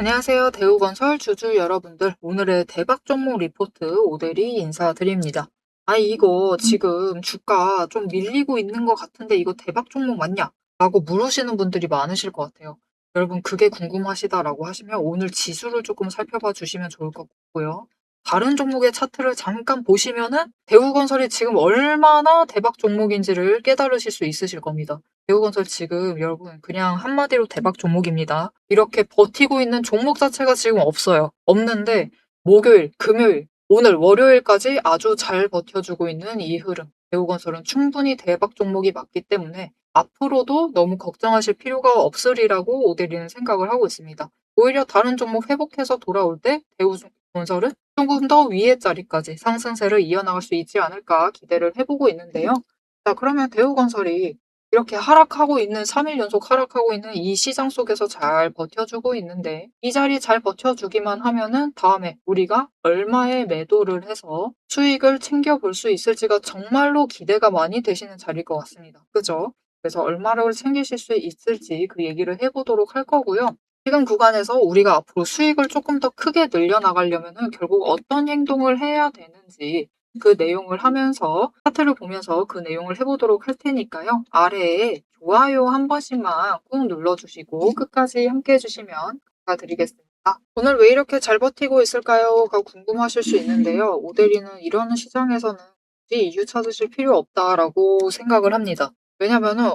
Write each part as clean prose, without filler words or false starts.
안녕하세요. 대우건설 주주 여러분들. 오늘의 대박 종목 리포트 오대리 인사드립니다. 이거 지금 주가 좀 밀리고 있는 것 같은데 이거 대박 종목 맞냐? 라고 물으시는 분들이 많으실 것 같아요. 여러분, 그게 궁금하시다라고 하시면 오늘 지수를 조금 살펴봐 주시면 좋을 것 같고요. 다른 종목의 차트를 잠깐 보시면은 대우건설이 지금 얼마나 대박 종목인지를 깨달으실 수 있으실 겁니다. 대우건설 지금 여러분 그냥 한마디로 대박 종목입니다. 이렇게 버티고 있는 종목 자체가 지금 없어요. 없는데 목요일, 금요일, 오늘 월요일까지 아주 잘 버텨주고 있는 이 흐름. 대우건설은 충분히 대박 종목이 맞기 때문에 앞으로도 너무 걱정하실 필요가 없으리라고 오대리는 생각을 하고 있습니다. 오히려 다른 종목 회복해서 돌아올 때 대우건설은 조금 더 위의 자리까지 상승세를 이어나갈 수 있지 않을까 기대를 해보고 있는데요. 자, 그러면 대우건설이 이렇게 하락하고 있는 3일 연속 하락하고 있는 이 시장 속에서 잘 버텨주고 있는데 이 자리 잘 버텨주기만 하면은 다음에 우리가 얼마에 매도를 해서 수익을 챙겨볼 수 있을지가 정말로 기대가 많이 되시는 자리일 것 같습니다. 그죠? 그래서 얼마를 챙기실 수 있을지 그 얘기를 해보도록 할 거고요. 지금 구간에서 우리가 앞으로 수익을 조금 더 크게 늘려나가려면은 결국 어떤 행동을 해야 되는지 그 내용을 하면서 차트를 보면서 그 내용을 해보도록 할 테니까요. 아래에 좋아요 한 번씩만 꾹 눌러주시고 끝까지 함께 해주시면 감사드리겠습니다. 오늘 왜 이렇게 잘 버티고 있을까요?가 궁금하실 수 있는데요. 오대리는 이런 시장에서는 굳이 이유 찾으실 필요 없다라고 생각을 합니다. 왜냐면은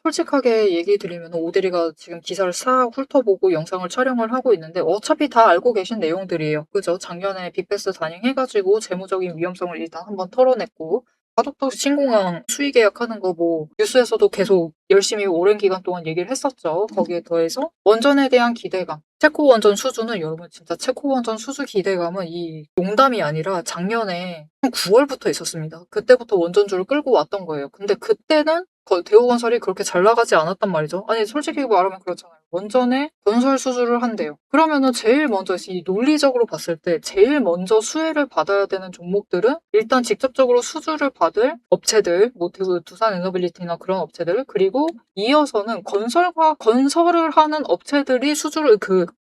솔직하게 얘기 드리면 오대리가 지금 기사를 싹 훑어보고 영상을 촬영을 하고 있는데 어차피 다 알고 계신 내용들이에요. 그죠? 작년에 빅베스 단행해가지고 재무적인 위험성을 일단 한번 털어냈고 가덕도 신공항 수의 계약하는 거 뭐 뉴스에서도 계속 열심히 오랜 기간 동안 얘기를 했었죠. 거기에 더해서 원전에 대한 기대감. 체코 원전 수주는 여러분 진짜 체코 원전 수주 기대감은 이 농담이 아니라 작년에 9월부터 있었습니다. 그때부터 원전주를 끌고 왔던 거예요. 근데 그때는 대우건설이 그렇게 잘 나가지 않았단 말이죠. 아니 솔직히 말하면 그렇잖아요. 원전에 건설 수주를 한대요. 그러면은 제일 먼저 이 논리적으로 봤을 때 제일 먼저 수혜를 받아야 되는 종목들은 일단 직접적으로 수주를 받을 업체들, 뭐 두산 에너빌리티나 그런 업체들, 그리고 이어서는 건설을 하는 업체들이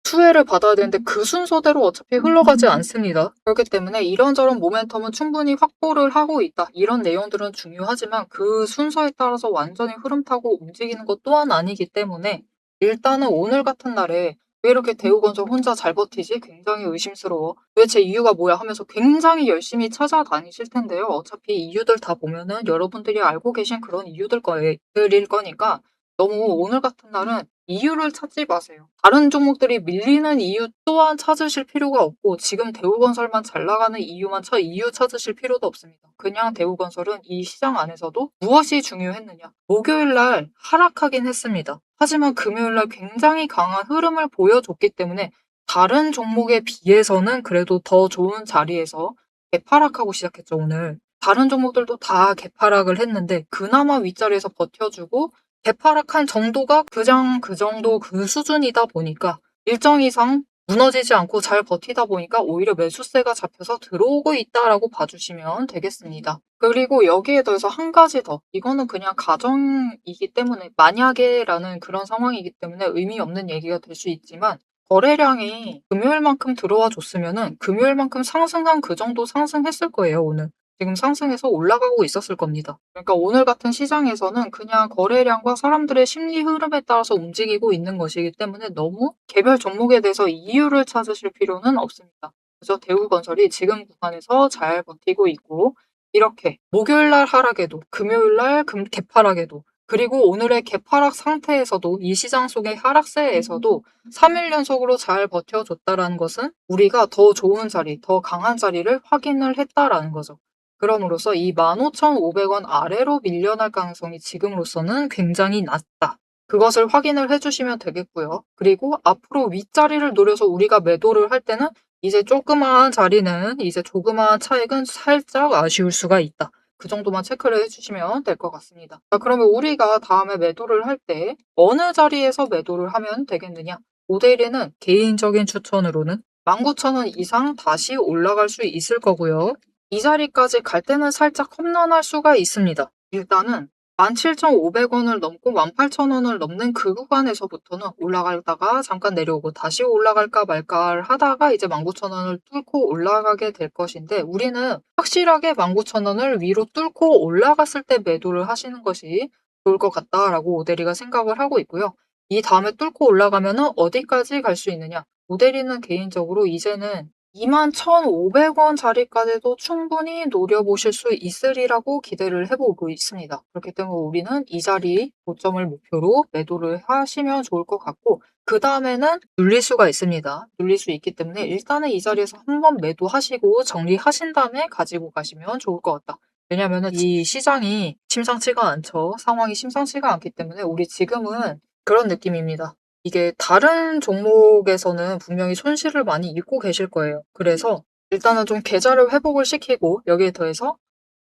수혜를 받아야 되는데 그 순서대로 어차피 흘러가지 않습니다. 그렇기 때문에 이런저런 모멘텀은 충분히 확보를 하고 있다. 이런 내용들은 중요하지만 그 순서에 따라서 완전히 흐름 타고 움직이는 것 또한 아니기 때문에 일단은 오늘 같은 날에 왜 이렇게 대우건설 혼자 잘 버티지? 굉장히 의심스러워. 도대체 이유가 뭐야? 하면서 굉장히 열심히 찾아다니실 텐데요. 어차피 이유들 다 보면은 여러분들이 알고 계신 그런 이유들일 거니까 너무 오늘 같은 날은 이유를 찾지 마세요. 다른 종목들이 밀리는 이유 또한 찾으실 필요가 없고 지금 대우건설만 잘 나가는 이유 찾으실 필요도 없습니다. 그냥 대우건설은 이 시장 안에서도 무엇이 중요했느냐. 목요일 날 하락하긴 했습니다. 하지만 금요일 날 굉장히 강한 흐름을 보여줬기 때문에 다른 종목에 비해서는 그래도 더 좋은 자리에서 개파락하고 시작했죠, 오늘. 다른 종목들도 다 개파락을 했는데 그나마 윗자리에서 버텨주고 개파락한 정도가 그 정도 그 수준이다 보니까 일정 이상 무너지지 않고 잘 버티다 보니까 오히려 매수세가 잡혀서 들어오고 있다라고 봐주시면 되겠습니다. 그리고 여기에 더해서 한 가지 더. 이거는 그냥 가정이기 때문에 만약에라는 그런 상황이기 때문에 의미 없는 얘기가 될 수 있지만 거래량이 금요일만큼 들어와 줬으면은 금요일만큼 상승한 그 정도 상승했을 거예요, 오늘. 지금 상승해서 올라가고 있었을 겁니다. 그러니까 오늘 같은 시장에서는 그냥 거래량과 사람들의 심리 흐름에 따라서 움직이고 있는 것이기 때문에 너무 개별 종목에 대해서 이유를 찾으실 필요는 없습니다. 그래서 대우건설이 지금 구간에서 잘 버티고 있고 이렇게 목요일날 하락에도 금요일날 개파락에도 그리고 오늘의 개파락 상태에서도 이 시장 속의 하락세에서도 3일 연속으로 잘 버텨줬다라는 것은 우리가 더 좋은 자리, 더 강한 자리를 확인을 했다라는 거죠. 그럼으로써 이 15,500원 아래로 밀려날 가능성이 지금으로서는 굉장히 낮다. 그것을 확인을 해주시면 되겠고요. 그리고 앞으로 윗자리를 노려서 우리가 매도를 할 때는 이제 조그마한 자리는 이제 조그마한 차익은 살짝 아쉬울 수가 있다. 그 정도만 체크를 해주시면 될 것 같습니다. 자, 그러면 우리가 다음에 매도를 할 때 어느 자리에서 매도를 하면 되겠느냐? 5대1에는 개인적인 추천으로는 19,000원 이상 다시 올라갈 수 있을 거고요. 이 자리까지 갈 때는 살짝 험난할 수가 있습니다. 일단은 17,500원을 넘고 18,000원을 넘는 그 구간에서부터는 올라가다가 잠깐 내려오고 다시 올라갈까 말까 하다가 이제 19,000원을 뚫고 올라가게 될 것인데, 우리는 확실하게 19,000원을 위로 뚫고 올라갔을 때 매도를 하시는 것이 좋을 것 같다라고 오대리가 생각을 하고 있고요. 이 다음에 뚫고 올라가면은 어디까지 갈 수 있느냐? 오대리는 개인적으로 이제는 21,500원 자리까지도 충분히 노려보실 수 있으리라고 기대를 해보고 있습니다. 그렇기 때문에 우리는 이 자리 고점을 목표로 매도를 하시면 좋을 것 같고, 그 다음에는 눌릴 수가 있습니다. 눌릴 수 있기 때문에 일단은 이 자리에서 한번 매도하시고 정리하신 다음에 가지고 가시면 좋을 것 같다. 왜냐면은 이 시장이 심상치가 않죠. 상황이 심상치가 않기 때문에 우리 지금은 그런 느낌입니다. 이게 다른 종목에서는 분명히 손실을 많이 입고 계실 거예요. 그래서 일단은 좀 계좌를 회복을 시키고 여기에 더해서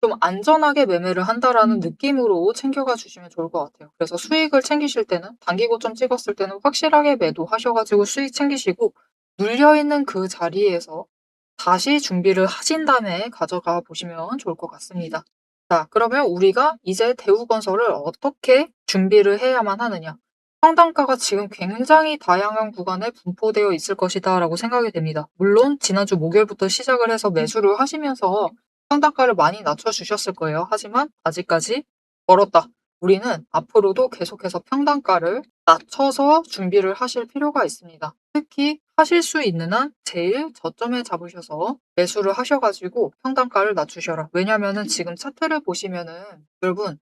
좀 안전하게 매매를 한다라는 느낌으로 챙겨가 주시면 좋을 것 같아요. 그래서 수익을 챙기실 때는 단기 고점 찍었을 때는 확실하게 매도하셔가지고 수익 챙기시고, 눌려있는 그 자리에서 다시 준비를 하신 다음에 가져가 보시면 좋을 것 같습니다. 자, 그러면 우리가 이제 대우건설을 어떻게 준비를 해야만 하느냐? 상단가가 지금 굉장히 다양한 구간에 분포되어 있을 것이다 라고 생각이 됩니다. 물론 지난주 목요일부터 시작을 해서 매수를 하시면서 상단가를 많이 낮춰주셨을 거예요. 하지만 아직까지 멀었다. 우리는 앞으로도 계속해서 평단가를 낮춰서 준비를 하실 필요가 있습니다. 특히 하실 수 있는 한 제일 저점에 잡으셔서 매수를 하셔가지고 평단가를 낮추셔라. 왜냐면은 지금 차트를 보시면은 여러분,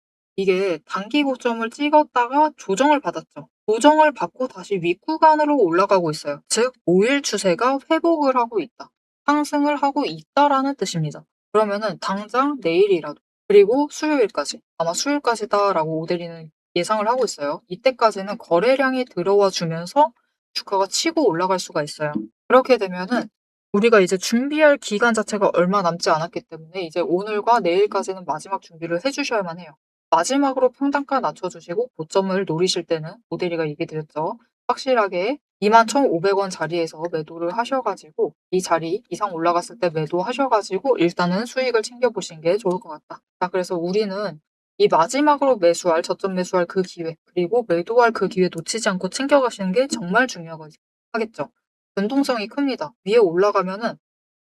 이게 단기 고점을 찍었다가 조정을 받았죠. 조정을 받고 다시 윗구간으로 올라가고 있어요. 즉 5일 추세가 회복을 하고 있다. 상승을 하고 있다라는 뜻입니다. 그러면은 당장 내일이라도, 그리고 수요일까지, 아마 수요일까지다라고 오대리는 예상을 하고 있어요. 이때까지는 거래량이 들어와 주면서 주가가 치고 올라갈 수가 있어요. 그렇게 되면은 우리가 이제 준비할 기간 자체가 얼마 남지 않았기 때문에 이제 오늘과 내일까지는 마지막 준비를 해주셔야만 해요. 마지막으로 평단가 낮춰주시고 고점을 노리실 때는 오대리가 얘기 드렸죠. 확실하게 21,500원 자리에서 매도를 하셔가지고 이 자리 이상 올라갔을 때 매도하셔가지고 일단은 수익을 챙겨보신 게 좋을 것 같다. 자, 그래서 우리는 이 마지막으로 매수할, 저점 매수할 그 기회, 그리고 매도할 그 기회 놓치지 않고 챙겨가시는 게 정말 중요하겠죠. 변동성이 큽니다. 위에 올라가면은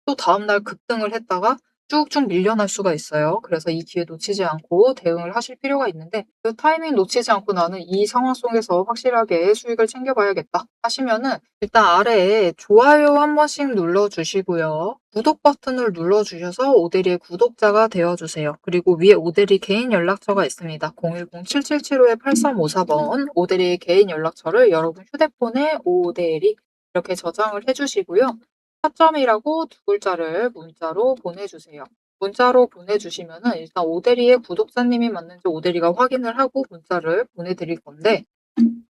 또 다음날 급등을 했다가 쭉쭉 밀려날 수가 있어요. 그래서 이 기회 놓치지 않고 대응을 하실 필요가 있는데, 그 타이밍 놓치지 않고 나는 이 상황 속에서 확실하게 수익을 챙겨봐야겠다 하시면은 일단 아래에 좋아요 한 번씩 눌러주시고요. 구독 버튼을 눌러주셔서 오대리의 구독자가 되어주세요. 그리고 위에 오대리 개인 연락처가 있습니다. 010-7775-8354번 오대리의 개인 연락처를 여러분 휴대폰에 오대리 이렇게 저장을 해주시고요. 타점이라고 두 글자를 문자로 보내주세요. 문자로 보내주시면은 일단 오대리의 구독자님이 맞는지 오대리가 확인을 하고 문자를 보내드릴 건데,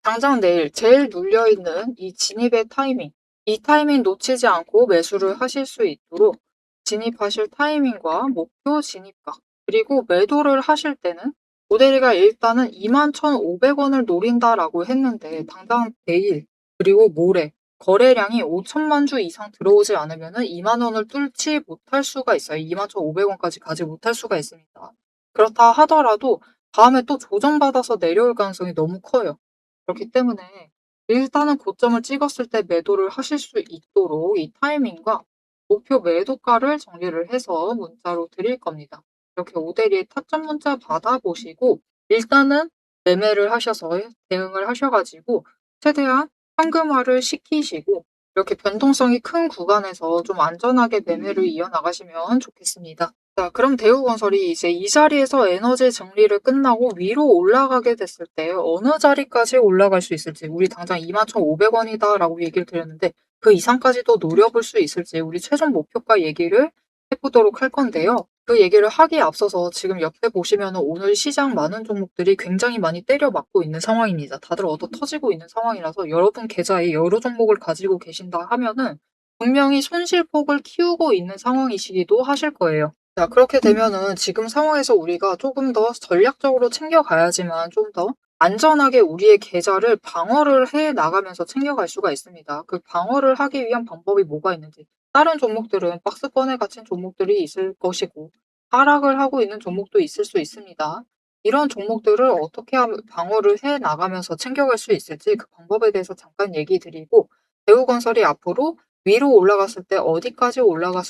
당장 내일 제일 눌려있는 이 진입의 타이밍, 이 타이밍 놓치지 않고 매수를 하실 수 있도록 진입하실 타이밍과 목표 진입가, 그리고 매도를 하실 때는 오대리가 일단은 21,500원을 노린다라고 했는데 당장 내일 그리고 모레 거래량이 5천만 주 이상 들어오지 않으면 2만 원을 뚫지 못할 수가 있어요. 21,500원까지 가지 못할 수가 있습니다. 그렇다 하더라도 다음에 또 조정받아서 내려올 가능성이 너무 커요. 그렇기 때문에 일단은 고점을 찍었을 때 매도를 하실 수 있도록 이 타이밍과 목표 매도가를 정리를 해서 문자로 드릴 겁니다. 이렇게 오대리의 타점 문자 받아보시고 일단은 매매를 하셔서 대응을 하셔가지고 최대한 현금화를 시키시고 이렇게 변동성이 큰 구간에서 좀 안전하게 매매를 이어나가시면 좋겠습니다. 자, 그럼 대우건설이 이제 이 자리에서 에너지 정리를 끝나고 위로 올라가게 됐을 때 어느 자리까지 올라갈 수 있을지, 우리 당장 21,500원이다 라고 얘기를 드렸는데 그 이상까지도 노려볼 수 있을지 우리 최종 목표가 얘기를 해보도록 할 건데요. 그 얘기를 하기에 앞서서 지금 옆에 보시면 오늘 시장 많은 종목들이 굉장히 많이 때려맞고 있는 상황입니다. 다들 얻어 터지고 있는 상황이라서 여러분 계좌에 여러 종목을 가지고 계신다 하면은 분명히 손실폭을 키우고 있는 상황이시기도 하실 거예요. 자, 그렇게 되면은 지금 상황에서 우리가 조금 더 전략적으로 챙겨가야지만 좀 더 안전하게 우리의 계좌를 방어를 해 나가면서 챙겨갈 수가 있습니다. 그 방어를 하기 위한 방법이 뭐가 있는지. 다른 종목들은 박스권에 갇힌 종목들이 있을 것이고 하락을 하고 있는 종목도 있을 수 있습니다. 이런 종목들을 어떻게 하면 방어를 해 나가면서 챙겨갈 수 있을지 그 방법에 대해서 잠깐 얘기 드리고, 대우건설이 앞으로 위로 올라갔을 때 어디까지 올라갈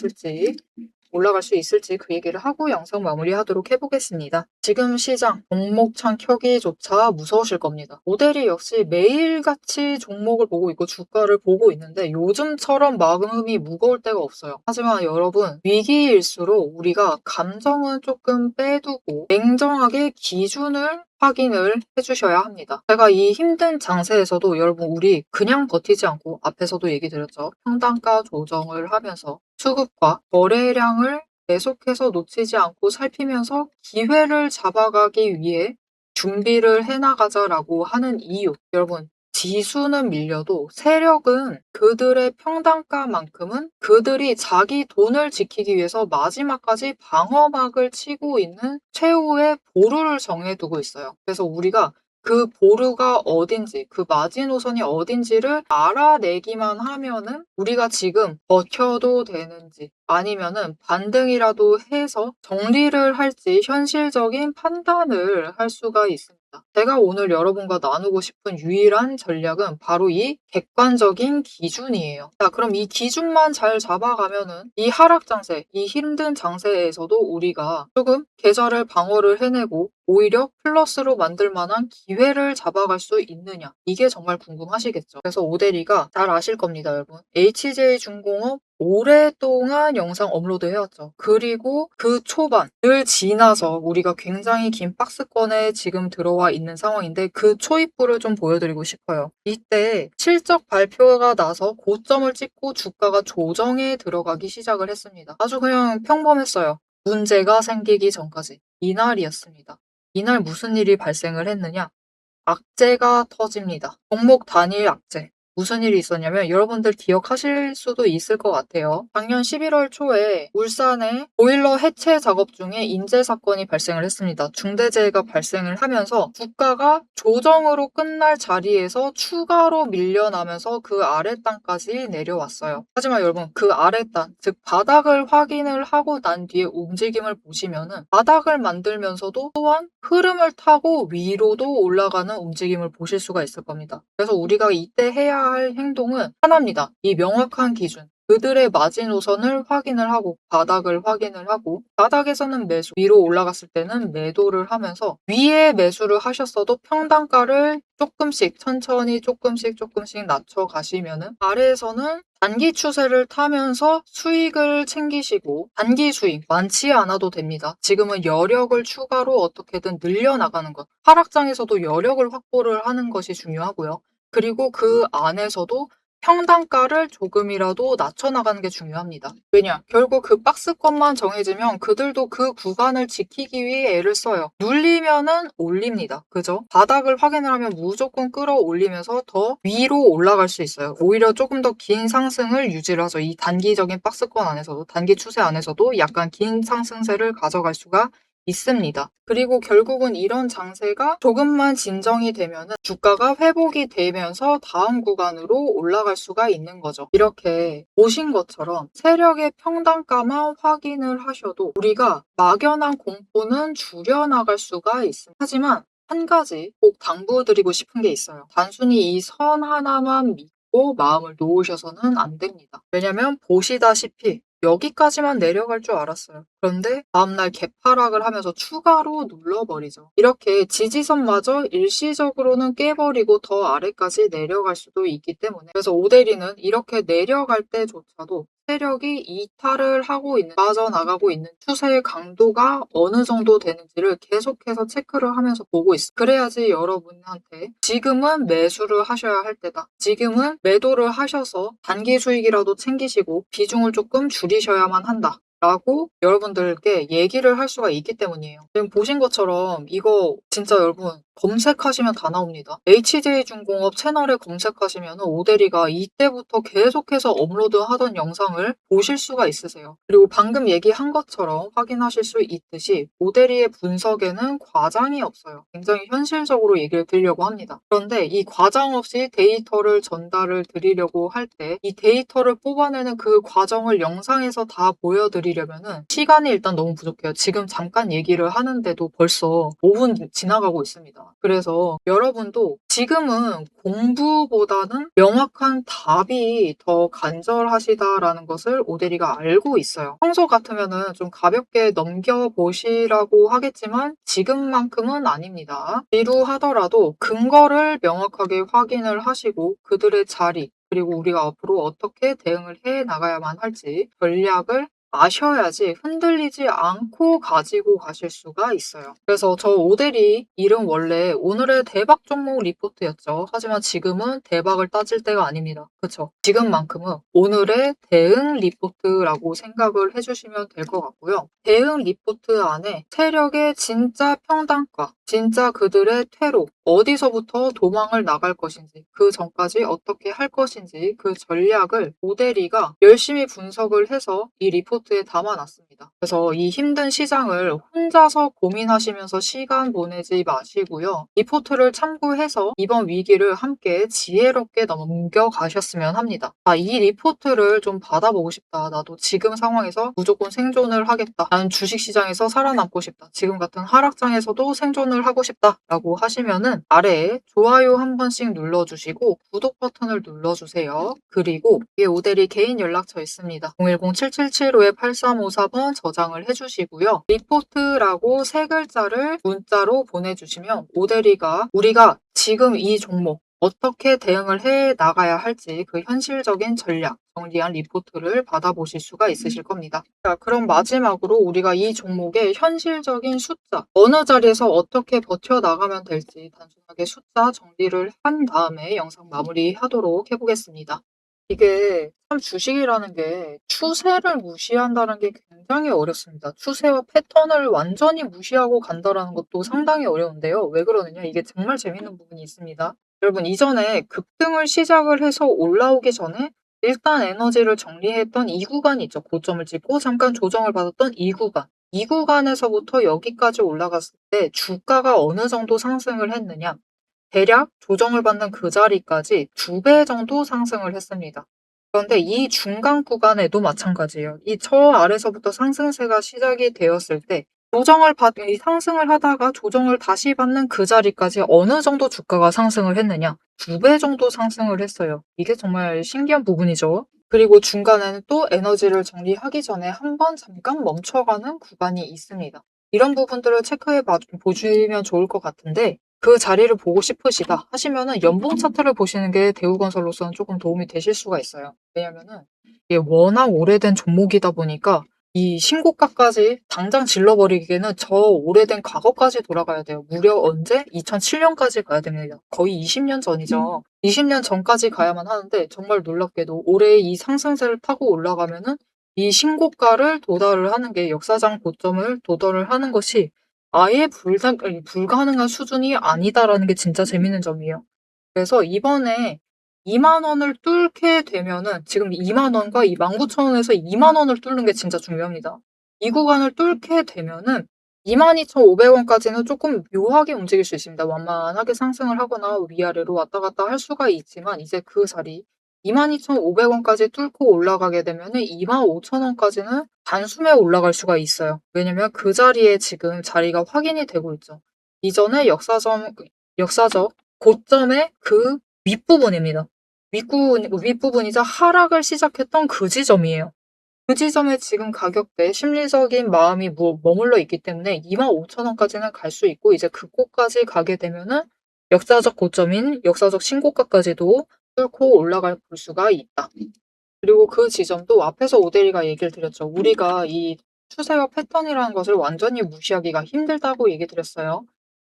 수 있을지 그 얘기를 하고 영상 마무리하도록 해보겠습니다. 지금 시장 종목창 켜기조차 무서우실 겁니다. 모델이 역시 매일같이 종목을 보고 있고 주가를 보고 있는데 요즘처럼 마음이 무거울 때가 없어요. 하지만 여러분, 위기일수록 우리가 감정은 조금 빼두고 냉정하게 기준을 확인을 해주셔야 합니다. 제가 이 힘든 장세에서도 여러분, 우리 그냥 버티지 않고 앞에서도 얘기 드렸죠. 평단가 조정을 하면서 수급과 거래량을 계속해서 놓치지 않고 살피면서 기회를 잡아가기 위해 준비를 해나가자라고 하는 이유. 여러분, 지수는 밀려도 세력은 그들의 평단가만큼은 그들이 자기 돈을 지키기 위해서 마지막까지 방어막을 치고 있는 최후의 보루를 정해두고 있어요. 그래서 우리가 그 보루가 어딘지, 그 마지노선이 어딘지를 알아내기만 하면은 우리가 지금 버텨도 되는지 아니면은 반등이라도 해서 정리를 할지 현실적인 판단을 할 수가 있습니다. 제가 오늘 여러분과 나누고 싶은 유일한 전략은 바로 이 객관적인 기준이에요. 자, 그럼 이 기준만 잘 잡아가면은 이 하락 장세, 이 힘든 장세에서도 우리가 조금 계좌를 방어를 해내고 오히려 플러스로 만들 만한 기회를 잡아갈 수 있느냐. 이게 정말 궁금하시겠죠. 그래서 오대리가 잘 아실 겁니다, 여러분. HJ중공업 오랫동안 영상 업로드 해왔죠. 그리고 그 초반을 지나서 우리가 굉장히 긴 박스권에 지금 들어와 있는 상황인데 그 초입부를 좀 보여드리고 싶어요. 이때 실적 발표가 나서 고점을 찍고 주가가 조정에 들어가기 시작을 했습니다. 아주 그냥 평범했어요. 문제가 생기기 전까지. 이날이었습니다. 이날 무슨 일이 발생을 했느냐? 악재가 터집니다. 종목 단일 악재. 무슨 일이 있었냐면 여러분들 기억하실 수도 있을 것 같아요. 작년 11월 초에 울산에 보일러 해체 작업 중에 인재 사건이 발생을 했습니다. 중대재해가 발생을 하면서 주가가 조정으로 끝날 자리에서 추가로 밀려나면서 그 아랫단까지 내려왔어요. 하지만 여러분, 그 아랫단, 즉 바닥을 확인을 하고 난 뒤에 움직임을 보시면은 바닥을 만들면서도 또한 흐름을 타고 위로도 올라가는 움직임을 보실 수가 있을 겁니다. 그래서 우리가 이때 해야 할 행동은 하나입니다. 이 명확한 기준. 그들의 마지노선을 확인을 하고 바닥을 확인을 하고 바닥에서는 매수, 위로 올라갔을 때는 매도를 하면서 위에 매수를 하셨어도 평단가를 조금씩 천천히 조금씩 낮춰 가시면은 아래에서는 단기 추세를 타면서 수익을 챙기시고 단기 수익 많지 않아도 됩니다. 지금은 여력을 추가로 어떻게든 늘려나가는 것. 하락장에서도 여력을 확보를 하는 것이 중요하고요. 그리고 그 안에서도 평단가를 조금이라도 낮춰나가는 게 중요합니다. 왜냐? 결국 그 박스권만 정해지면 그들도 그 구간을 지키기 위해 애를 써요. 눌리면은 올립니다. 그죠? 바닥을 확인을 하면 무조건 끌어올리면서 더 위로 올라갈 수 있어요. 오히려 조금 더 긴 상승을 유지를 하죠. 이 단기적인 박스권 안에서도, 단기 추세 안에서도 약간 긴 상승세를 가져갈 수가 있습니다. 그리고 결국은 이런 장세가 조금만 진정이 되면은 주가가 회복이 되면서 다음 구간으로 올라갈 수가 있는 거죠. 이렇게 보신 것처럼 세력의 평단가만 확인을 하셔도 우리가 막연한 공포는 줄여나갈 수가 있습니다. 하지만 한 가지 꼭 당부드리고 싶은 게 있어요. 단순히 이 선 하나만 믿고 마음을 놓으셔서는 안 됩니다. 왜냐면 보시다시피 여기까지만 내려갈 줄 알았어요. 그런데 다음날 개파락을 하면서 추가로 눌러버리죠. 이렇게 지지선마저 일시적으로는 깨버리고 더 아래까지 내려갈 수도 있기 때문에 그래서 오대리는 이렇게 내려갈 때조차도 세력이 이탈을 하고 있는, 빠져나가고 있는 추세의 강도가 어느 정도 되는지를 계속해서 체크를 하면서 보고 있어요. 그래야지 여러분한테 지금은 매수를 하셔야 할 때다. 지금은 매도를 하셔서 단기 수익이라도 챙기시고 비중을 조금 줄이셔야만 한다. 라고 여러분들께 얘기를 할 수가 있기 때문이에요. 지금 보신 것처럼 이거 진짜 여러분 검색하시면 다 나옵니다. HJ중공업 채널에 검색하시면 오대리가 이때부터 계속해서 업로드하던 영상을 보실 수가 있으세요. 그리고 방금 얘기한 것처럼 확인하실 수 있듯이 오대리의 분석에는 과장이 없어요. 굉장히 현실적으로 얘기를 드리려고 합니다. 그런데 이 과장 없이 데이터를 전달을 드리려고 할 때 이 데이터를 뽑아내는 그 과정을 영상에서 다 보여드리려고 드리려면은 시간이 일단 너무 부족해요. 지금 잠깐 얘기를 하는데도 벌써 5분 지나가고 있습니다. 그래서 여러분도 지금은 공부보다는 명확한 답이 더 간절하시다라는 것을 오대리가 알고 있어요. 평소 같으면은 좀 가볍게 넘겨보시라고 하겠지만 지금만큼은 아닙니다. 지루하더라도 근거를 명확하게 확인을 하시고 그들의 자리, 그리고 우리가 앞으로 어떻게 대응을 해 나가야만 할지 전략을 아셔야지 흔들리지 않고 가지고 가실 수가 있어요. 그래서 저 오대리 이름 원래 오늘의 대박 종목 리포트였죠. 하지만 지금은 대박을 따질 때가 아닙니다. 그쵸? 지금만큼은 오늘의 대응 리포트라고 생각을 해주시면 될 것 같고요. 대응 리포트 안에 세력의 진짜 평단가, 진짜 그들의 퇴로, 어디서부터 도망을 나갈 것인지, 그 전까지 어떻게 할 것인지 그 전략을 오대리가 열심히 분석을 해서 이 리포트에 담아놨습니다. 그래서 이 힘든 시장을 혼자서 고민하시면서 시간 보내지 마시고요. 리포트를 참고해서 이번 위기를 함께 지혜롭게 넘겨가셨으면 합니다. 이 리포트를 좀 받아보고 싶다. 나도 지금 상황에서 무조건 생존을 하겠다. 나는 주식시장에서 살아남고 싶다. 지금 같은 하락장에서도 생존을 하고 싶다. 라고 하시면은 아래에 좋아요 한 번씩 눌러주시고 구독 버튼을 눌러주세요. 그리고 위에 오대리 개인 연락처 있습니다. 010-7755-8354번 저장을 해주시고요. 리포트라고 세 글자를 문자로 보내주시면 오대리가 우리가 지금 이 종목 어떻게 대응을 해 나가야 할지 그 현실적인 전략, 정리한 리포트를 받아보실 수가 있으실 겁니다. 자, 그럼 마지막으로 우리가 이 종목의 현실적인 숫자, 어느 자리에서 어떻게 버텨나가면 될지 단순하게 숫자 정리를 한 다음에 영상 마무리하도록 해보겠습니다. 이게 참 주식이라는 게 추세를 무시한다는 게 굉장히 어렵습니다. 추세와 패턴을 완전히 무시하고 간다라는 것도 상당히 어려운데요. 왜 그러느냐? 이게 정말 재밌는 부분이 있습니다. 여러분, 이전에 급등을 시작을 해서 올라오기 전에 일단 에너지를 정리했던 이 구간이 있죠. 고점을 찍고 잠깐 조정을 받았던 이 구간. 이 구간에서부터 여기까지 올라갔을 때 주가가 어느 정도 상승을 했느냐? 대략 조정을 받는 그 자리까지 2배 정도 상승을 했습니다. 그런데 이 중간 구간에도 마찬가지예요. 이 저 아래서부터 상승세가 시작이 되었을 때 상승을 하다가 조정을 다시 받는 그 자리까지 어느 정도 주가가 상승을 했느냐? 2배 정도 상승을 했어요. 이게 정말 신기한 부분이죠. 그리고 중간에는 또 에너지를 정리하기 전에 한번 잠깐 멈춰가는 구간이 있습니다. 이런 부분들을 체크해 보시면 좋을 것 같은데 그 자리를 보고 싶으시다 하시면은 연봉 차트를 보시는 게 대우건설로서는 조금 도움이 되실 수가 있어요. 왜냐면은 이게 워낙 오래된 종목이다 보니까 이 신고가까지 당장 질러버리기에는 저 오래된 과거까지 돌아가야 돼요. 무려 언제? 2007년까지 가야 됩니다. 거의 20년 전이죠. 20년 전까지 가야만 하는데 정말 놀랍게도 올해 이 상승세를 타고 올라가면은 이 신고가를 도달을 하는 게 역사상 고점을 도달을 하는 것이 아예 불가능한 수준이 아니다라는 게 진짜 재밌는 점이에요. 그래서 이번에 2만 원을 뚫게 되면은 지금 2만 원과 이 19,000원에서 2만 원을 뚫는 게 진짜 중요합니다. 이 구간을 뚫게 되면은 22,500원까지는 조금 묘하게 움직일 수 있습니다. 완만하게 상승을 하거나 위아래로 왔다 갔다 할 수가 있지만 이제 그 자리 22,500원까지 뚫고 올라가게 되면은 25,000원까지는 단숨에 올라갈 수가 있어요. 왜냐면 그 자리에 지금 자리가 확인이 되고 있죠. 이전에 역사적 고점의 그 윗부분입니다. 윗부분이자 하락을 시작했던 그 지점이에요. 그 지점에 지금 가격대 심리적인 마음이 머물러 있기 때문에 25,000원까지는 갈 수 있고 이제 그 곳까지 가게 되면은 역사적 고점인 역사적 신고가까지도 뚫고 올라갈 볼 수가 있다. 그리고 그 지점도 앞에서 오대리가 얘기를 드렸죠. 우리가 이 추세와 패턴이라는 것을 완전히 무시하기가 힘들다고 얘기 드렸어요.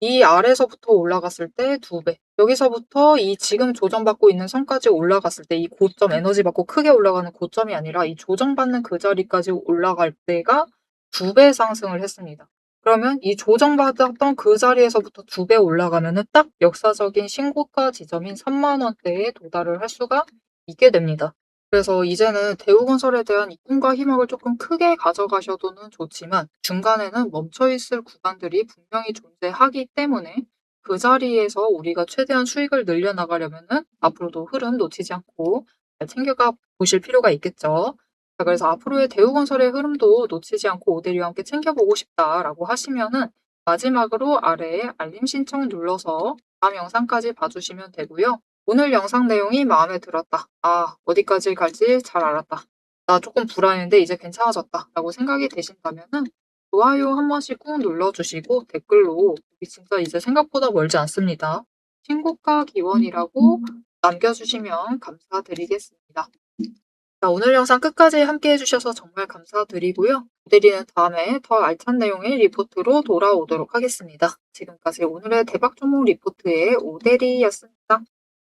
이 아래서부터 올라갔을 때 2배. 여기서부터 이 지금 조정받고 있는 선까지 올라갔을 때 이 고점 에너지 받고 크게 올라가는 고점이 아니라 이 조정받는 그 자리까지 올라갈 때가 2배 상승을 했습니다. 그러면 이 조정받았던 그 자리에서부터 2배 올라가면은 딱 역사적인 신고가 지점인 3만 원대에 도달을 할 수가 있게 됩니다. 그래서 이제는 대우건설에 대한 꿈과 희망을 조금 크게 가져가셔도는 좋지만 중간에는 멈춰있을 구간들이 분명히 존재하기 때문에 그 자리에서 우리가 최대한 수익을 늘려나가려면은 앞으로도 흐름 놓치지 않고 잘 챙겨가 보실 필요가 있겠죠. 자, 그래서 앞으로의 대우건설의 흐름도 놓치지 않고 오대리와 함께 챙겨보고 싶다라고 하시면은 마지막으로 아래에 알림 신청 눌러서 다음 영상까지 봐주시면 되고요. 오늘 영상 내용이 마음에 들었다. 아, 어디까지 갈지 잘 알았다. 나 조금 불안했는데 이제 괜찮아졌다. 라고 생각이 되신다면은 좋아요 한 번씩 꾹 눌러주시고 댓글로 우리 진짜 이제 생각보다 멀지 않습니다. 친구가 기원이라고 남겨주시면 감사드리겠습니다. 자, 오늘 영상 끝까지 함께 해주셔서 정말 감사드리고요. 오대리는 다음에 더 알찬 내용의 리포트로 돌아오도록 하겠습니다. 지금까지 오늘의 대박 종목 리포트의 오대리였습니다.